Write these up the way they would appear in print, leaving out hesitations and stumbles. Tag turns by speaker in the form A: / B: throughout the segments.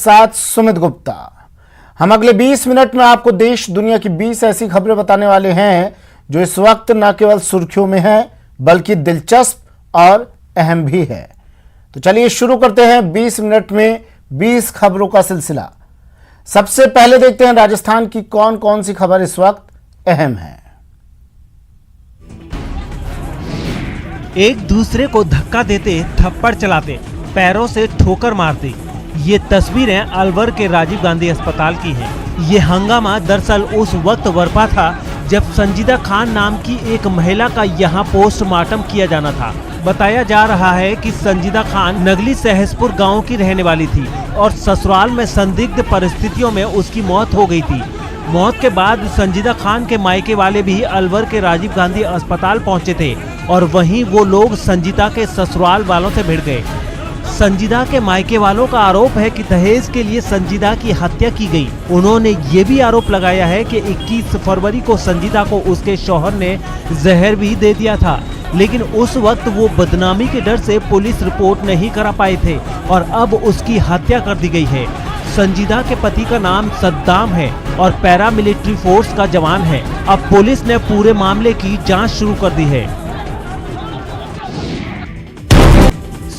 A: साथ सुमित गुप्ता। हम अगले 20 मिनट में आपको देश दुनिया की 20 ऐसी खबरें बताने वाले हैं जो इस वक्त न केवल सुर्खियों में है बल्कि दिलचस्प और अहम भी है। तो चलिए शुरू करते हैं 20 मिनट में 20 खबरों का सिलसिला। सबसे पहले देखते हैं राजस्थान की कौन कौन सी खबर इस वक्त अहम है।
B: एक दूसरे को धक्का देते, थप्पड़ चलाते, पैरों से ठोकर मारते, ये तस्वीरें अलवर के राजीव गांधी अस्पताल की हैं। ये हंगामा दरअसल उस वक्त बरपा था जब संजीदा खान नाम की एक महिला का यहाँ पोस्टमार्टम किया जाना था। बताया जा रहा है कि संजीदा खान नगली सहसपुर गांव की रहने वाली थी और ससुराल में संदिग्ध परिस्थितियों में उसकी मौत हो गई थी। मौत के बाद संजीदा खान के मायके वाले भी अलवर के राजीव गांधी अस्पताल पहुंचे थे और वहीं वो लोग संजीदा के ससुराल वालों से भिड़ गए। संजीदा के मायके वालों का आरोप है कि दहेज के लिए संजीदा की हत्या की गई। उन्होंने ये भी आरोप लगाया है कि 21 फरवरी को संजीदा को उसके शौहर ने जहर भी दे दिया था, लेकिन उस वक्त वो बदनामी के डर से पुलिस रिपोर्ट नहीं करा पाए थे और अब उसकी हत्या कर दी गई है। संजीदा के पति का नाम सद्दाम है और पैरामिलिट्री फोर्स का जवान है। अब पुलिस ने पूरे मामले की जांच शुरू कर दी है।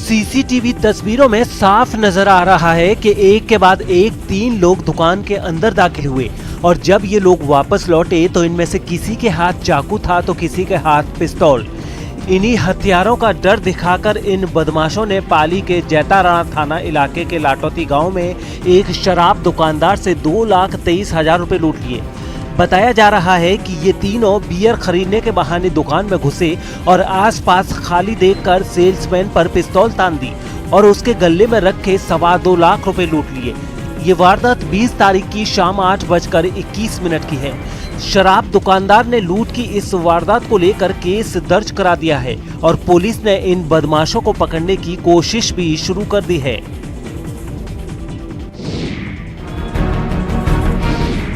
B: सीसीटीवी तस्वीरों में साफ नजर आ रहा है कि एक के बाद एक 3 लोग दुकान के अंदर दाखिल हुए और जब ये लोग वापस लौटे तो इनमें से किसी के हाथ चाकू था तो किसी के हाथ पिस्तौल। इन्हीं हथियारों का डर दिखाकर इन बदमाशों ने पाली के जैताराणा थाना इलाके के लाटौती गांव में एक शराब दुकानदार से 2,23,000 रुपए लूट लिए। बताया जा रहा है कि ये तीनों बियर खरीदने के बहाने दुकान में घुसे और आसपास खाली देखकर सेल्समैन पर पिस्तौल तान दी और उसके गले में रखे 2.25 लाख रुपए लूट लिए। ये वारदात 20 तारीख की शाम 8:21 की है। शराब दुकानदार ने लूट की इस वारदात को लेकर केस दर्ज करा दिया है और पुलिस ने इन बदमाशों को पकड़ने की कोशिश भी शुरू कर दी है।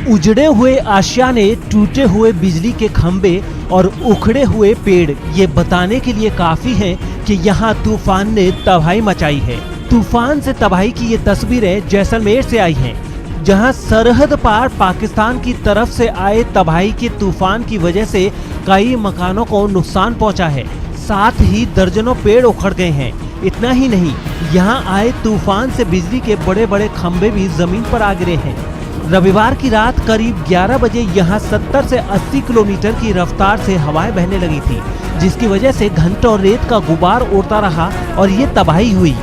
B: उजड़े हुए आशियाने, टूटे हुए बिजली के खंभे और उखड़े हुए पेड़ ये बताने के लिए काफी हैं कि यहाँ तूफान ने तबाही मचाई है। तूफान से तबाही की ये तस्वीरें जैसलमेर से आई हैं, जहां सरहद पार पाकिस्तान की तरफ से आए तबाही के तूफान की वजह से कई मकानों को नुकसान पहुंचा है। साथ ही दर्जनों पेड़ उखड़ गए हैं। इतना ही नहीं, यहां आए तूफान से बिजली के बड़े बड़े खंभे भी जमीन पर आ गिरे हैं। रविवार की रात करीब 11 बजे यहां 70 से 80 किलोमीटर की रफ्तार से हवाएं बहने लगी थी, जिसकी वजह से घंटों रेत का गुबार उड़ता रहा और ये तबाही हुई।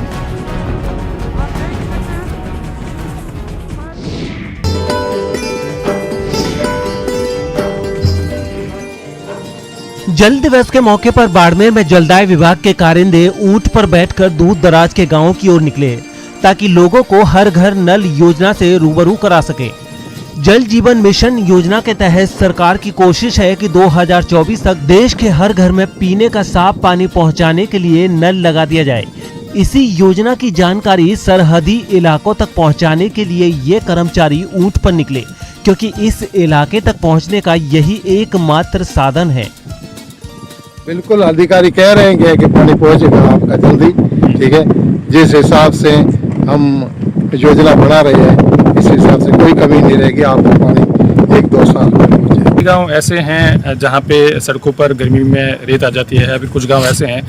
B: जल दिवस के मौके पर बाड़मेर में जलदाय विभाग के कारिंदे ऊंट पर बैठकर दूर दराज के गांवों की ओर निकले ताकि लोगों को हर घर नल योजना से रूबरू करा सके। जल जीवन मिशन योजना के तहत सरकार की कोशिश है कि 2024 तक देश के हर घर में पीने का साफ पानी पहुंचाने के लिए नल लगा दिया जाए। इसी योजना की जानकारी सरहदी इलाकों तक पहुंचाने के लिए ये कर्मचारी ऊंट पर निकले, क्योंकि इस इलाके तक पहुंचने का यही एकमात्र साधन है।
C: बिल्कुल अधिकारी कह रहे हैं कि पानी पहुंचेगा आपका जल्दी, ठीक है। जिस हिसाब से हम योजना बना रहे हैं इस हिसाब से कोई कमी नहीं रहेगी, आपको पानी 1-2 साल में पहुंचे।
D: गाँव ऐसे हैं जहाँ पे सड़कों पर गर्मी में रेत आ जाती है। अभी कुछ गांव ऐसे हैं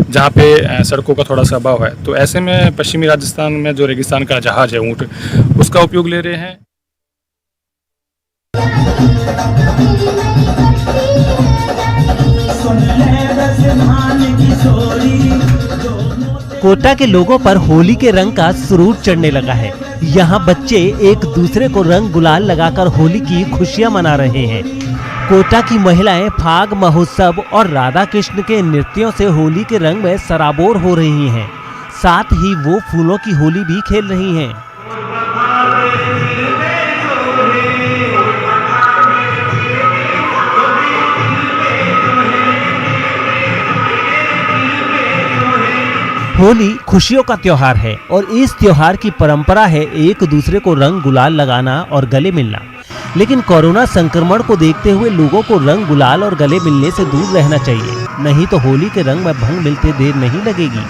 D: जहाँ पे सड़कों का थोड़ा सा अभाव है, तो ऐसे में पश्चिमी राजस्थान में जो रेगिस्तान का जहाज है ऊँट, उसका उपयोग ले रहे हैं।
B: कोटा के लोगों पर होली के रंग का सुरूर चढ़ने लगा है। यहाँ बच्चे एक दूसरे को रंग गुलाल लगाकर होली की खुशियाँ मना रहे हैं। कोटा की महिलाएं फाग महोत्सव और राधा कृष्ण के नृत्यों से होली के रंग में सराबोर हो रही हैं। साथ ही वो फूलों की होली भी खेल रही हैं। होली खुशियों का त्योहार है और इस त्योहार की परंपरा है एक दूसरे को रंग गुलाल लगाना और गले मिलना। लेकिन कोरोना संक्रमण को देखते हुए लोगों को रंग गुलाल और गले मिलने से दूर रहना चाहिए, नहीं तो होली के रंग में भंग मिलते देर नहीं लगेगी।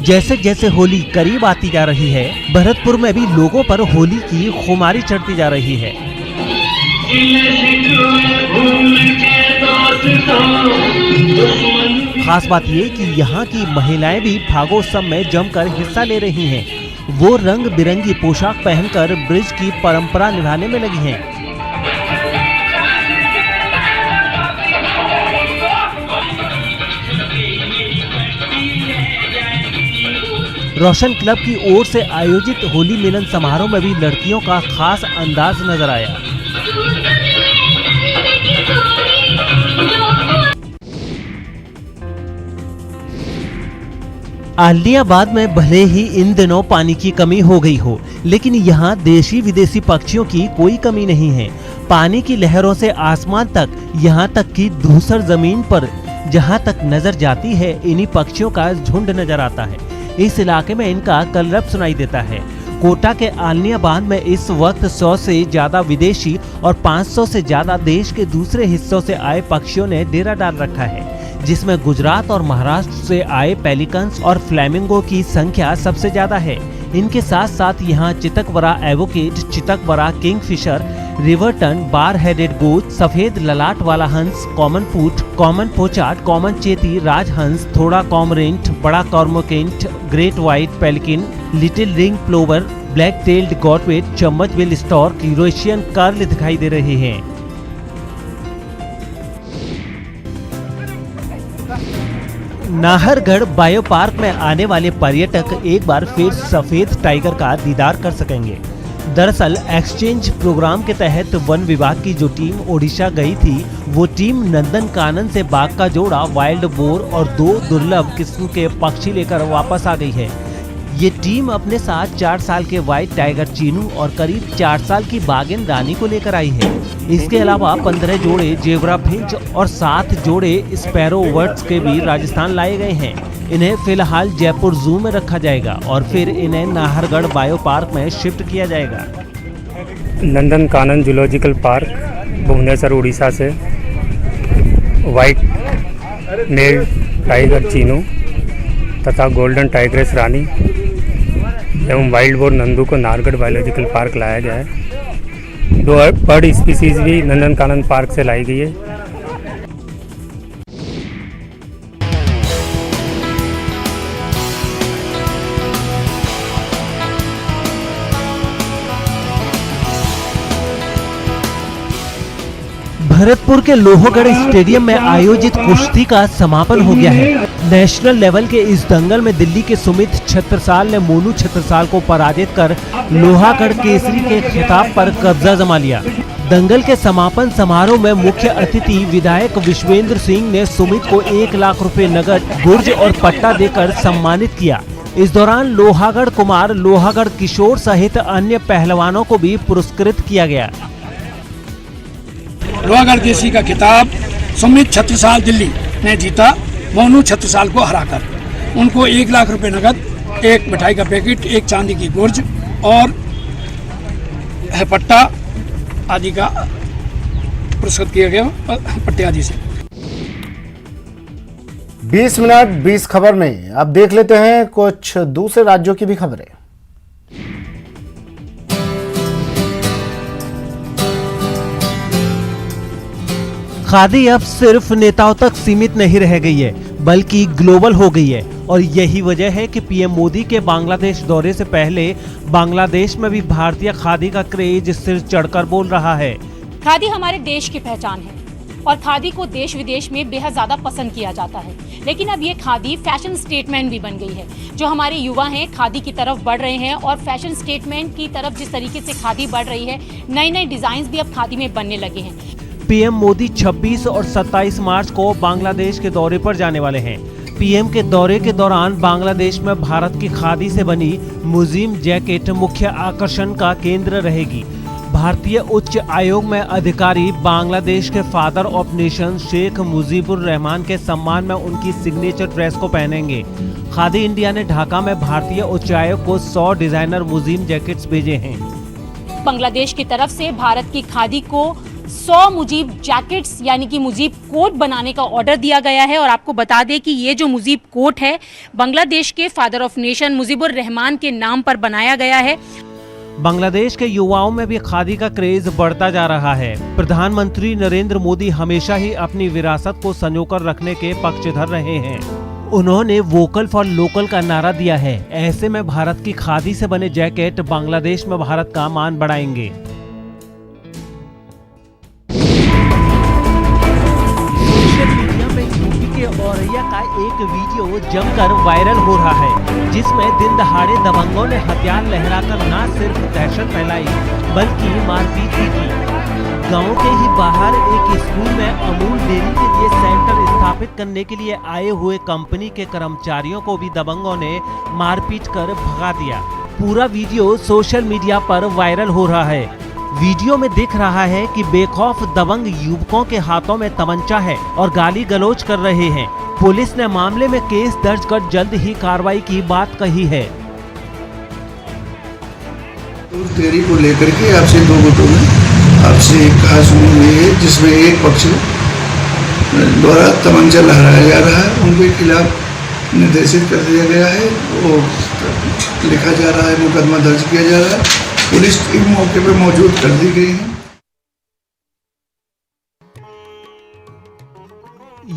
B: जैसे जैसे होली करीब आती जा रही है, भरतपुर में भी लोगों पर होली की खुमारी चढ़ती जा रही है। खास बात ये कि यहाँ की महिलाएं भी फागोत्सव में जमकर हिस्सा ले रही हैं। वो रंग बिरंगी पोशाक पहनकर ब्रिज की परंपरा निभाने में लगी हैं। रोशन क्लब की ओर से आयोजित होली मिलन समारोह में भी लड़कियों का खास अंदाज नजर आया। आलियाबाद में भले ही इन दिनों पानी की कमी हो गई हो, लेकिन यहाँ देशी विदेशी पक्षियों की कोई कमी नहीं है। पानी की लहरों से आसमान तक, यहाँ तक कि धूसर जमीन पर जहाँ तक नजर जाती है, इन्हीं पक्षियों का झुंड नजर आता है। इस इलाके में इनका कलरव सुनाई देता है। कोटा के आलियाबाद में इस वक्त 100 से ज्यादा विदेशी और 500 से ज्यादा देश के दूसरे हिस्सों से आए पक्षियों ने डेरा डाल रखा है, जिसमें गुजरात और महाराष्ट्र से आए पेलिकन्स और फ्लैमिंगो की संख्या सबसे ज्यादा है। इनके साथ साथ यहाँ चितकबरा एवोकेट, चितकबरा किंगफिशर, रिवर्टन, बार हेडेड गोट, सफेद ललाट वाला हंस, common coot, common pochard, common चेती, राजहंस, थोड़ा कॉमरेंट, बड़ा cormorant, great white pelican, little ring plover, black tailed godwit, चम्मच बिल स्टॉर्क, यूरेशियन कर्ल दिखाई दे रहे हैं। नाहरगढ़ बायो पार्क में आने वाले पर्यटक एक बार फिर सफेद टाइगर का दीदार कर सकेंगे। दरअसल एक्सचेंज प्रोग्राम के तहत वन विभाग की जो टीम ओडिशा गई थी, वो टीम नंदनकानन से बाघ का जोड़ा, वाइल्ड बोर और 2 दुर्लभ किस्म के पक्षी लेकर वापस आ गई है। ये टीम अपने साथ 4 साल के व्हाइट टाइगर चीनू और करीब 4 साल की बागिन रानी को लेकर आई है। इसके अलावा 15 जोड़े जेब्रा फिंच और 7 जोड़े स्पैरो वर्ड्स के भी राजस्थान लाए गए हैं। इन्हें फिलहाल जयपुर जू में रखा जाएगा और फिर इन्हें नाहरगढ़ बायो पार्क में शिफ्ट किया जाएगा।
E: नंदनकानन जूलॉजिकल पार्क भुवनेश्वर उड़ीसा से व्हाइट नेल्ड टाइगर चीनू तथा गोल्डन टाइग्रेस रानी एवं वाइल्ड बोर नंदू को नाहरगढ़ बायोलॉजिकल पार्क लाया गया है। 2 बर्ड स्पीसीज भी नंदनकानन पार्क से लाई गई है।
B: भरतपुर के लोहगढ़ स्टेडियम में आयोजित कुश्ती का समापन हो गया है। नेशनल लेवल के इस दंगल में दिल्ली के सुमित छत्रसाल ने मोनू छत्रसाल को पराजित कर लोहागढ़ केसरी के खिताब पर कब्जा जमा लिया। दंगल के समापन समारोह में मुख्य अतिथि विधायक विश्वेंद्र सिंह ने सुमित को 1 लाख रुपए नगद, गुर्ज और पट्टा देकर सम्मानित किया। इस दौरान लोहागढ़ कुमार, लोहागढ़ किशोर सहित अन्य पहलवानों को भी पुरस्कृत किया गया।
F: लोहागढ़ केसरी का खिताब सुमित छत्रसाल दिल्ली ने जीता, मोनू छत्रसाल को हराकर। उनको 1 लाख रुपए नगद, 1 मिठाई का पैकेट, 1 चांदी की गुर्ज और पट्टा आदि का पुरस्कृत किया गया, पट्टे आदि से।
A: 20 मिनट 20 खबर में अब देख लेते हैं कुछ दूसरे राज्यों की भी खबरें।
B: खादी अब सिर्फ नेताओं तक सीमित नहीं रह गई है, बल्कि ग्लोबल हो गई है और यही वजह है कि पीएम मोदी के बांग्लादेश दौरे से पहले बांग्लादेश में भी भारतीय खादी का क्रेज सिर चढ़कर बोल रहा है।
G: खादी हमारे देश की पहचान है और खादी को देश विदेश में बेहद ज्यादा पसंद किया जाता है, लेकिन अब ये खादी फैशन स्टेटमेंट भी बन गई है। जो हमारे युवा हैं खादी की तरफ बढ़ रहे हैं और फैशन स्टेटमेंट की तरफ जिस तरीके से खादी बढ़ रही है, नए नए डिजाइन भी अब खादी में बनने लगे हैं।
B: पीएम मोदी 26 और 27 मार्च को बांग्लादेश के दौरे पर जाने वाले हैं। पीएम के दौरे के दौरान बांग्लादेश में भारत की खादी से बनी मुजीम जैकेट मुख्य आकर्षण का केंद्र रहेगी। भारतीय उच्च आयोग में अधिकारी बांग्लादेश के father of nation Sheikh Mujibur Rahman के सम्मान में उनकी सिग्नेचर ड्रेस को पहनेंगे। खादी इंडिया ने ढाका में भारतीय उच्चायोग को 100 डिजाइनर मुजीम जैकेट्स भेजे हैं।
G: बांग्लादेश की तरफ से भारत की खादी को 100 मुजीब जैकेट्स यानी कि मुजीब कोट बनाने का ऑर्डर दिया गया है। और आपको बता दें कि ये जो मुजीब कोट है बांग्लादेश के father of nation Mujibur Rahman के नाम पर बनाया गया है।
B: बांग्लादेश के युवाओं में भी खादी का क्रेज बढ़ता जा रहा है। प्रधानमंत्री नरेंद्र मोदी हमेशा ही अपनी विरासत को संजोकर रखने के पक्षधर रहे हैं। उन्होंने वोकल फॉर लोकल का नारा दिया है। ऐसे में भारत की खादी से बने जैकेट बांग्लादेश में भारत का मान बढ़ाएंगे। सोशल मीडिया में यूपी के औरैया का एक वीडियो जमकर वायरल हो रहा है, जिसमें दिन दहाड़े दबंगों ने हथियार लहराकर न सिर्फ दहशत फैलाई बल्कि मारपीट भी की। गांव के ही बाहर एक स्कूल में अमूल डेयरी के लिए सेंटर स्थापित करने के लिए आए हुए कंपनी के कर्मचारियों को भी दबंगों ने मारपीट कर भगा दिया। पूरा वीडियो सोशल मीडिया पर वायरल हो रहा है। वीडियो में दिख रहा है कि बेखौफ दबंग युवकों के हाथों में तमंचा है और गाली गलौज कर रहे हैं। पुलिस ने मामले में केस दर्ज कर जल्द ही कार्रवाई की बात कही है।
H: उस डेयरी को लेकर के आपसे 2 गुटों में आपसे एक कहा सुनी हुई है, जिसमें एक पक्ष द्वारा तमंचा लहराया जा रहा है, उनके खिलाफ निर्देशित कर दिया गया है। वो लिखा जा रहा है, मुकदमा दर्ज किया जा रहा है। पुलिस टीम मौके पर मौजूद कर दी गई है।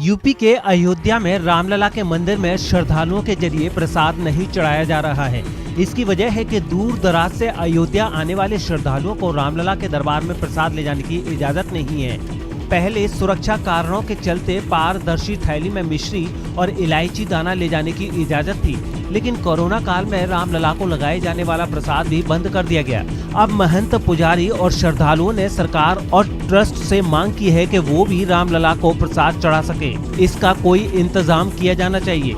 B: यूपी के अयोध्या में रामलला के मंदिर में श्रद्धालुओं के जरिए प्रसाद नहीं चढ़ाया जा रहा है। इसकी वजह है कि दूर दराज से अयोध्या आने वाले श्रद्धालुओं को रामलला के दरबार में प्रसाद ले जाने की इजाजत नहीं है। पहले सुरक्षा कारणों के चलते पारदर्शी थैली में मिश्री और इलायची दाना ले जाने की इजाजत थी, लेकिन कोरोना काल में रामलला को लगाए जाने वाला प्रसाद भी बंद कर दिया गया। अब महंत, पुजारी और श्रद्धालुओं ने सरकार और ट्रस्ट से मांग की है कि वो भी रामलला को प्रसाद चढ़ा सके। इसका कोई इंतजाम किया जाना चाहिए।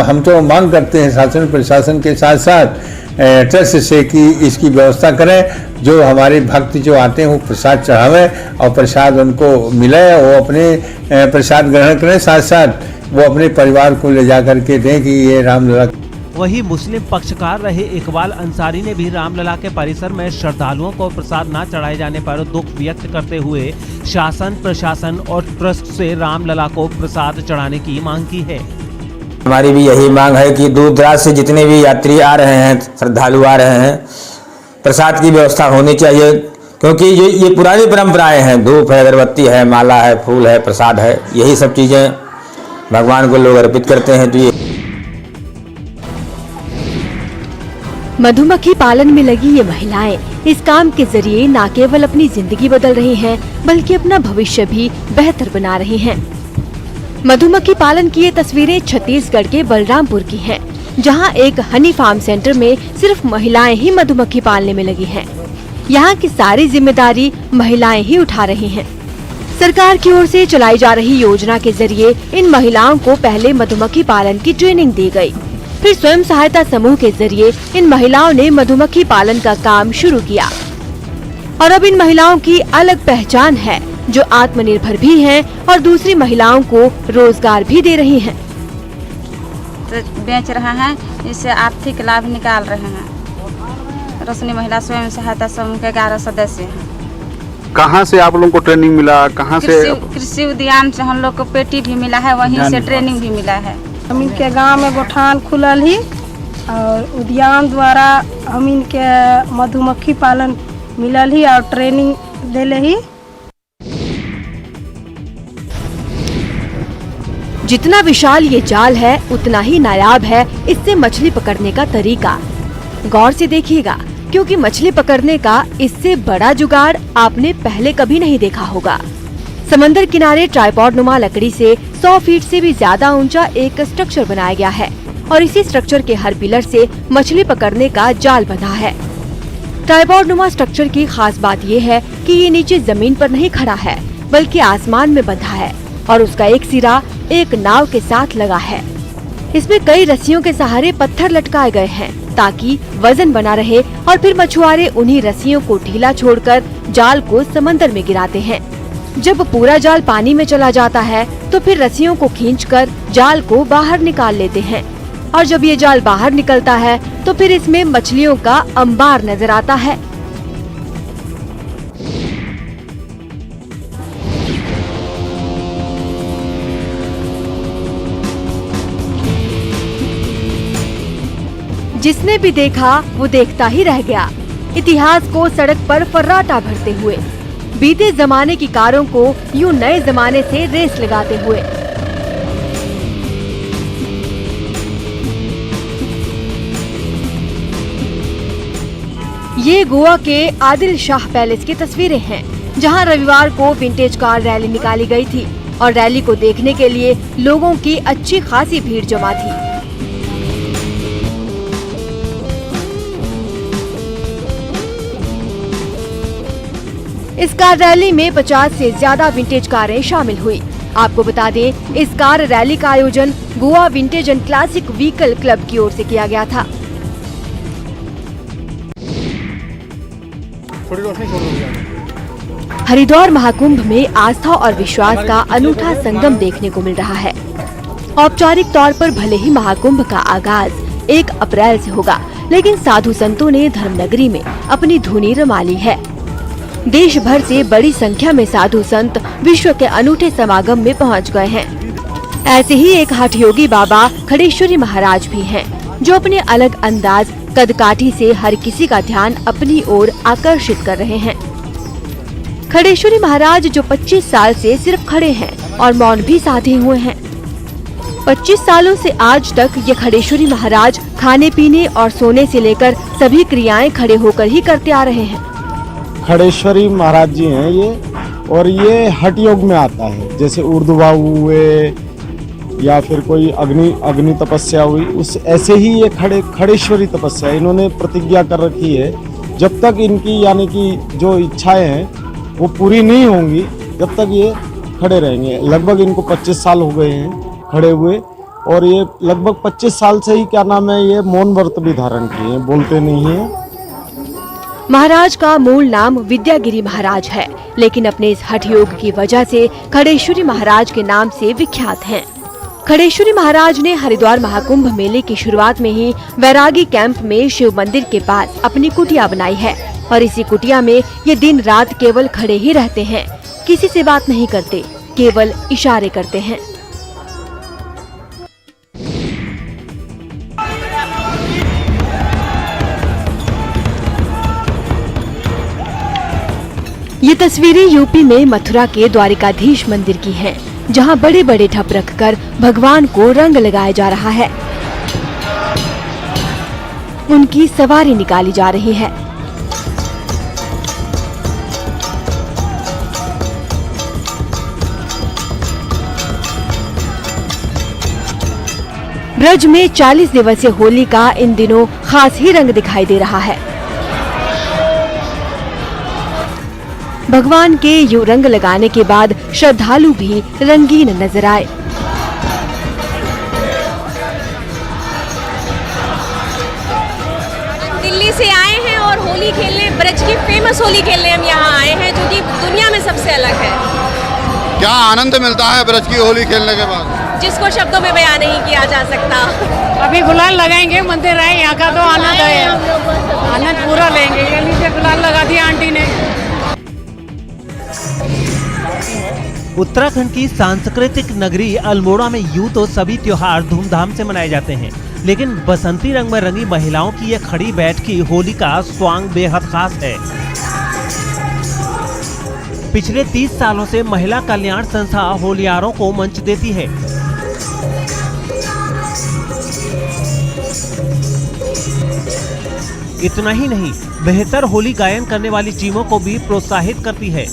I: हम तो मांग करते हैं शासन प्रशासन के साथ साथ ट्रस्ट से कि इसकी व्यवस्था करें, जो हमारे भक्त जो आते हैं वो प्रसाद चढ़ावें और प्रसाद उनको मिले, वो अपने प्रसाद ग्रहण करें, साथ साथ वो अपने परिवार को ले जा करके दें कि ये रामलला।
B: वही मुस्लिम पक्षकार रहे इकबाल अंसारी ने भी रामलला के परिसर में श्रद्धालुओं को प्रसाद न चढ़ाए जाने पर दुख व्यक्त करते हुए शासन प्रशासन और ट्रस्ट से रामलला को प्रसाद चढ़ाने की मांग की है।
J: हमारी भी यही मांग है कि दूर दराज से जितने भी यात्री आ रहे हैं, श्रद्धालु आ रहे हैं, प्रसाद की व्यवस्था होनी चाहिए, क्योंकि ये पुरानी परंपराएं हैं। धूप है, अगरबत्ती है, माला है, फूल है, प्रसाद है, यही सब चीजें भगवान को लोग अर्पित करते हैं। तो ये
K: मधुमक्खी पालन में लगी ये महिलाएं इस काम के जरिए न केवल अपनी जिंदगी बदल रही हैं, बल्कि अपना भविष्य भी बेहतर बना रही हैं। मधुमक्खी पालन की ये तस्वीरें छत्तीसगढ़ के बलरामपुर की हैं, जहां एक हनी फार्म सेंटर में सिर्फ महिलाएं ही मधुमक्खी पालने में लगी हैं। यहां की सारी जिम्मेदारी महिलाएं ही उठा रही हैं। सरकार की ओर से चलाई जा रही योजना के जरिए इन महिलाओं को पहले मधुमक्खी पालन की ट्रेनिंग दी गई, फिर स्वयं सहायता समूह के जरिए इन महिलाओं ने मधुमक्खी पालन का काम शुरू किया और अब इन महिलाओं की अलग पहचान है, जो आत्मनिर्भर भी हैं और दूसरी महिलाओं को रोजगार भी दे रही हैं।
L: तो बेच रहे हैं, इससे आर्थिक लाभ निकाल रहे हैं। रोशनी महिला स्वयं सहायता समूह के 11 सदस्य हैं।
M: कहाँ से आप लोगों को ट्रेनिंग मिला? कहाँ से?
L: कृषि उद्यान से हम लोग को पेटी भी मिला है, वहीं से ट्रेनिंग भी मिला है।
N: हम इनके गांव में गोठान खुलल ही और उद्यान द्वारा हम इनके मधुमक्खी पालन मिलल ही और ट्रेनिंग देले ही।
K: जितना विशाल ये जाल है उतना ही नायाब है इससे मछली पकड़ने का तरीका। गौर से देखिएगा, क्योंकि मछली पकड़ने का इससे बड़ा जुगाड़ आपने पहले कभी नहीं देखा होगा। समंदर किनारे ट्राइपॉड नुमा लकड़ी से 100 फीट से भी ज्यादा ऊंचा एक स्ट्रक्चर बनाया गया है और इसी स्ट्रक्चर के हर पिलर से मछली पकड़ने का जाल बना है। ट्राइपॉड नुमा स्ट्रक्चर की खास बात ये है कि ये नीचे जमीन पर नहीं खड़ा है, बल्कि आसमान में बंधा है और उसका एक सिरा एक नाव के साथ लगा है। इसमें कई रस्सियों के सहारे पत्थर लटकाए गए हैं ताकि वजन बना रहे और फिर मछुआरे उन्हीं रस्सियों को ढीला छोड़कर जाल को समंदर में गिराते हैं। जब पूरा जाल पानी में चला जाता है तो फिर रस्सियों को खींचकर जाल को बाहर निकाल लेते हैं और जब ये जाल बाहर निकलता है तो फिर इसमें मछलियों का अंबार नजर आता है। जिसने भी देखा वो देखता ही रह गया, इतिहास को सड़क पर फर्राटा भरते हुए, बीते जमाने की कारों को यूं नए जमाने से रेस लगाते हुए। ये गोवा के आदिल शाह पैलेस की तस्वीरें हैं, जहां रविवार को विंटेज कार रैली निकाली गई थी और रैली को देखने के लिए लोगों की अच्छी खासी भीड़ जमा थी। इस कार रैली में 50 से ज्यादा विंटेज कारें शामिल हुई। आपको बता दें, इस कार रैली का आयोजन Goa vintage and classic vehicle club की ओर से किया गया था। हरिद्वार महाकुंभ में आस्था और विश्वास का अनूठा संगम देखने को मिल रहा है। औपचारिक तौर पर भले ही महाकुंभ का आगाज 1 अप्रैल से होगा, लेकिन साधु संतों ने धर्मनगरी में अपनी धुनी रमा ली है। देश भर से बड़ी संख्या में साधु संत विश्व के अनूठे समागम में पहुंच गए हैं। ऐसे ही एक हठयोगी बाबा खड़ेश्वरी महाराज भी हैं, जो अपने अलग अंदाज कदकाठी से हर किसी का ध्यान अपनी ओर आकर्षित कर रहे हैं। खड़ेश्वरी महाराज जो 25 साल से सिर्फ खड़े हैं और मौन भी साधे हुए हैं। 25 सालों से आज तक ये खड़ेश्वरी महाराज खाने पीने और सोने से लेकर सभी क्रियाएं खड़े होकर ही करते आ रहे हैं।
O: खड़ेश्वरी महाराज जी हैं ये, और ये हठ योग में आता है। जैसे ऊर्ध्वबाहु हुए या फिर कोई अग्नि तपस्या हुई, उस ऐसे ही ये खड़ेश्वरी तपस्या इन्होंने प्रतिज्ञा कर रखी है। जब तक इनकी यानी कि जो इच्छाएं हैं वो पूरी नहीं होंगी, जब तक ये खड़े रहेंगे। लगभग इनको 25 साल हो गए हैं खड़े हुए, और ये लगभग 25 साल से ही क्या नाम है, ये मौन व्रत भी धारण किए हैं, बोलते नहीं है।
K: महाराज का मूल नाम विद्यागिरी महाराज है, लेकिन अपने इस हठ योग की वजह से खड़ेश्वरी महाराज के नाम से विख्यात हैं। खड़ेश्वरी महाराज ने हरिद्वार महाकुंभ मेले की शुरुआत में ही वैरागी कैंप में शिव मंदिर के पास अपनी कुटिया बनाई है, और इसी कुटिया में ये दिन रात केवल खड़े ही रहते हैं, किसी से बात नहीं करते, केवल इशारे करते हैं। ये तस्वीरें यूपी में मथुरा के द्वारिकाधीश मंदिर की हैं, जहां बड़े बड़े ढप रखकर भगवान को रंग लगाया जा रहा है। उनकी सवारी निकाली जा रही है। ब्रज में 40 दिवसीय होली का इन दिनों खास ही रंग दिखाई दे रहा है। भगवान के यूं रंग लगाने के बाद श्रद्धालु भी रंगीन नजर आए।
P: दिल्ली से आए हैं और होली खेलने, ब्रज की फेमस होली खेलने हम यहाँ आए हैं, जो कि दुनिया में सबसे अलग है।
M: क्या आनंद मिलता है ब्रज की होली खेलने के बाद,
P: जिसको शब्दों में बयान नहीं किया जा सकता।
Q: अभी गुलाल लगाएंगे, मंदिर है यहाँ का, तो आनंद है, आनंद पूरा लेंगे। ये नीचे गुलाल लगा दिया आंटी ने।
B: उत्तराखंड की सांस्कृतिक नगरी अल्मोड़ा में यूं तो सभी त्योहार धूमधाम से मनाए जाते हैं, लेकिन बसंती रंग में रंगी महिलाओं की यह खड़ी बैठकी होली का स्वांग बेहद खास है। पिछले 30 सालों से महिला कल्याण संस्था होलियारों को मंच देती है। इतना ही नहीं, बेहतर होली गायन करने वाली टीमों को भी प्रोत्साहित करती है।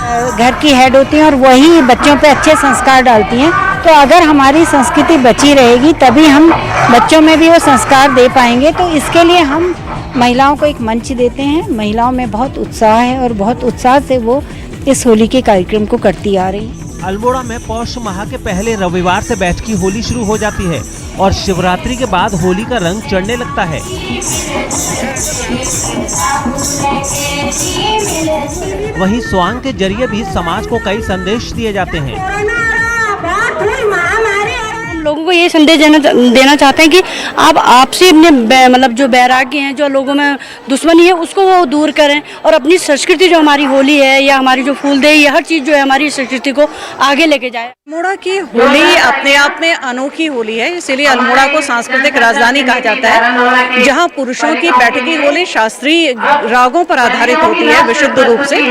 R: घर की हेड होती हैं और वही बच्चों पे अच्छे संस्कार डालती हैं। तो अगर हमारी संस्कृति बची रहेगी तभी हम बच्चों में भी वो संस्कार दे पाएंगे। तो इसके लिए हम महिलाओं को एक मंच देते हैं। महिलाओं में बहुत उत्साह है और बहुत उत्साह से वो इस होली के कार्यक्रम को करती आ रही हैं।
B: अल्मोड़ा में पौष माह के पहले रविवार से बैठकी होली शुरू हो जाती है और शिवरात्रि के बाद होली का रंग चढ़ने लगता है। वहीं स्वांग के जरिए भी समाज को कई संदेश दिए जाते हैं।
S: हम लोगों को ये संदेश देना चाहते हैं कि आप आपसे अपने मतलब जो बैराग्य हैं, जो लोगों में दुश्मनी है, उसको वो दूर करें और अपनी संस्कृति जो हमारी होली है या हमारी जो फूलदेई, ये हर चीज़ जो है हमारी संस्कृति को आगे लेके जाए।
T: अल्मोड़ा की होली अपने आप में अनोखी होली है, इसीलिए अल्मोड़ा को सांस्कृतिक राजधानी कहा जाता है, जहां पुरुषों की बैठकी होली शास्त्रीय रागों पर आधारित होती है विशुद्ध रूप से।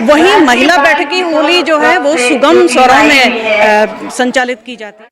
T: वहीं महिला बैठकी होली जो है वो सुगम स्वरों में संचालित की जाती है।